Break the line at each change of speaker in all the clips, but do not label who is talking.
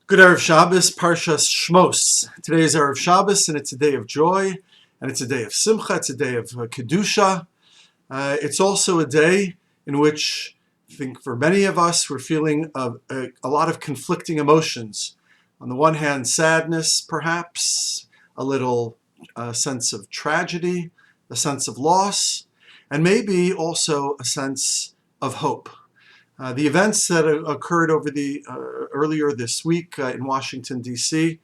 Good Erev Shabbos, Parshas Shmos. Today is Erev Shabbos, and it's a day of joy, and it's a day of Simcha, it's a day of Kedusha. It's also a day in which I think for many of us we're feeling a lot of conflicting emotions. On the one hand, sadness, perhaps, a little sense of tragedy, a sense of loss, and maybe also a sense of hope. The events that occurred over earlier this week in Washington, D.C.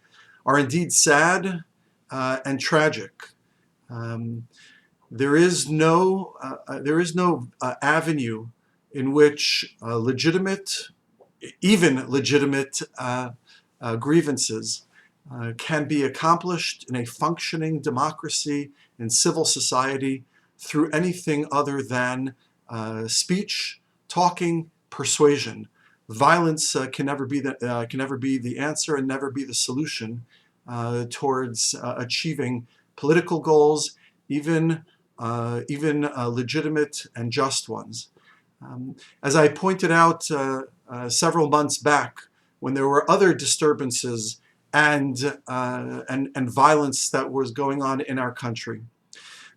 are indeed sad and tragic. There is no avenue in which even legitimate grievances can be accomplished in a functioning democracy and civil society through anything other than speech, talking, persuasion. Violence can never be the answer and never be the solution towards achieving political goals, even legitimate and just ones. As I pointed out several months back, when there were other disturbances and violence that was going on in our country,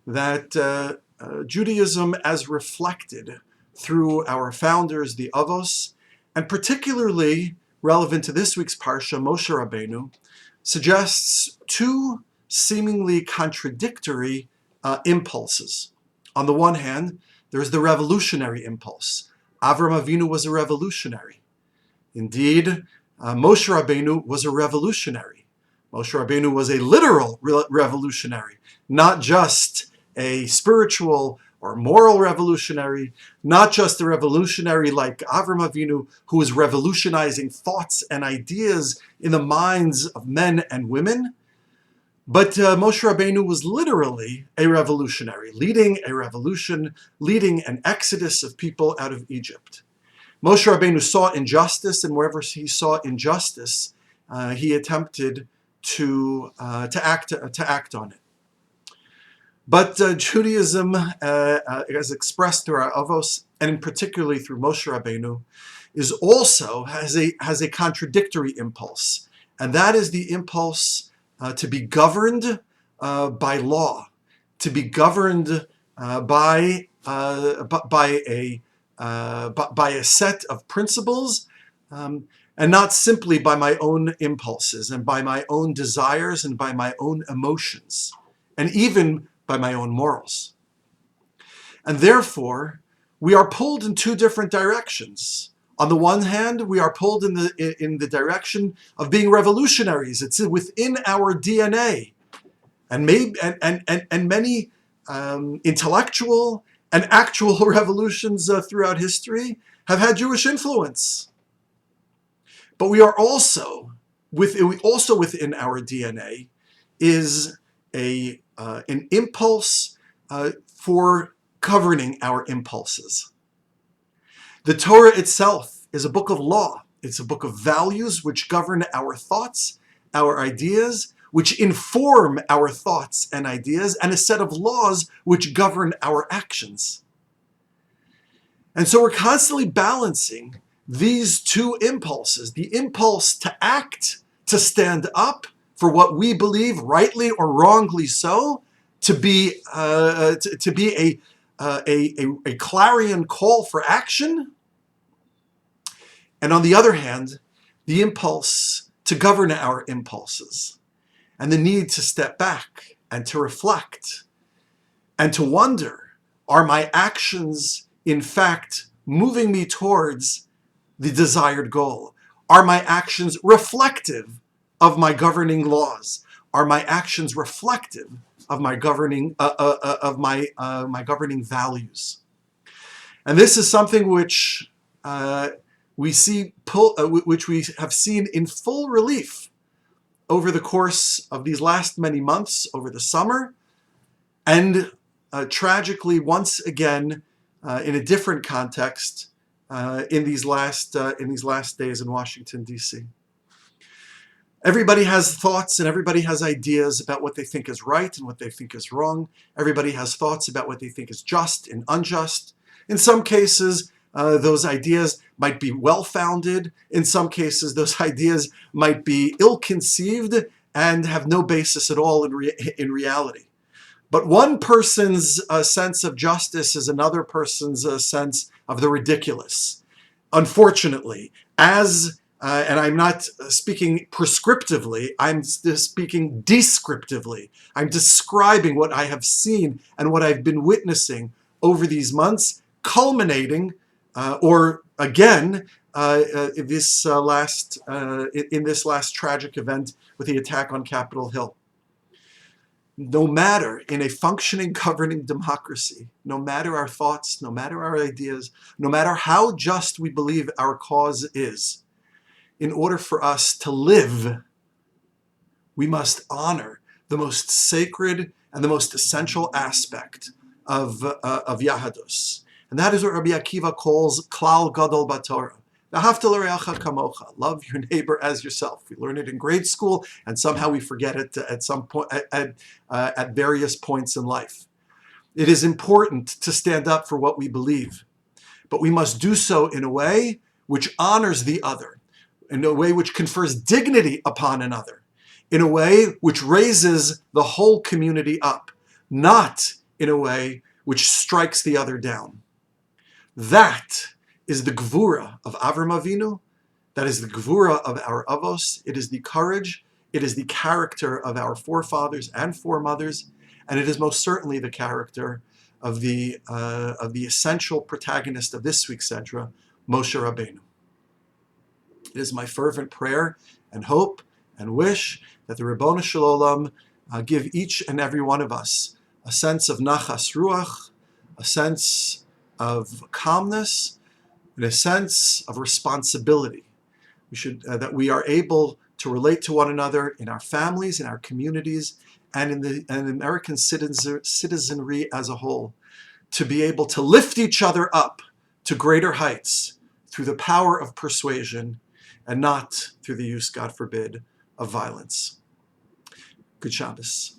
that Judaism, as reflected through our founders, the Avos, and particularly relevant to this week's Parsha, Moshe Rabbeinu, suggests two seemingly contradictory impulses. On the one hand, there's the revolutionary impulse. Avram Avinu was a revolutionary. Indeed, Moshe Rabbeinu was a revolutionary. Moshe Rabbeinu was a literal revolutionary, not just a spiritual or moral revolutionary, not just a revolutionary like Avram Avinu, who was revolutionizing thoughts and ideas in the minds of men and women, but Moshe Rabbeinu was literally a revolutionary, leading a revolution, leading an exodus of people out of Egypt. Moshe Rabbeinu saw injustice, and wherever he saw injustice, he attempted to act on it. But Judaism, as expressed through our Avos, and particularly through Moshe Rabbeinu, has a contradictory impulse, and that is the impulse to be governed by law, to be governed by a set of principles, and not simply by my own impulses and by my own desires and by my own emotions, and even by my own morals. And therefore, we are pulled in two different directions. On the one hand, we are pulled in the direction of being revolutionaries. It's within our DNA. And many intellectual and actual revolutions throughout history have had Jewish influence. But we are also within our DNA is an impulse for governing our impulses. The Torah itself is a book of law. It's a book of values which govern our thoughts, our ideas, which inform our thoughts and ideas, and a set of laws which govern our actions. And so we're constantly balancing these two impulses, the impulse to act, to stand up for what we believe, rightly or wrongly so, to be a clarion call for action, and on the other hand, the impulse to govern our impulses, and the need to step back and to reflect and to wonder, are my actions in fact moving me towards the desired goal? Are my actions reflective of my governing laws? Are my actions reflective of my governing my governing values? And this is something which which we have seen in full relief over the course of these last many months, over the summer, and tragically once again in a different context in these last days in Washington, D.C. Everybody has thoughts and everybody has ideas about what they think is right and what they think is wrong. Everybody has thoughts about what they think is just and unjust. In some cases, those ideas might be well-founded. In some cases, those ideas might be ill-conceived and have no basis at all in reality. But one person's sense of justice is another person's sense of the ridiculous. Unfortunately, and I'm not speaking prescriptively, I'm speaking descriptively. I'm describing what I have seen and what I've been witnessing over these months, culminating, or again, in this last tragic event with the attack on Capitol Hill. No matter, in a functioning governing democracy, no matter our thoughts, no matter our ideas, no matter how just we believe our cause is, in order for us to live, we must honor the most sacred and the most essential aspect of Yahadus. And that is what Rabbi Akiva calls Klal Gadol Batorah. Love your neighbor as yourself. We learn it in grade school, and somehow we forget it at some point at various points in life. It is important to stand up for what we believe, but we must do so in a way which honors the other, in a way which confers dignity upon another, in a way which raises the whole community up, not in a way which strikes the other down. That is the gvura of Avram Avinu. That is the gvura of our avos. It is the courage. It is the character of our forefathers and foremothers, and it is most certainly the character of the essential protagonist of this week's Sedra, Moshe Rabbeinu. It is my fervent prayer and hope and wish that the Ribono Shel Olam give each and every one of us a sense of nachas ruach, a sense of calmness, and a sense of responsibility. That we are able to relate to one another in our families, in our communities, and in the American citizenry as a whole, to be able to lift each other up to greater heights through the power of persuasion and not through the use, God forbid, of violence. Good Shabbos.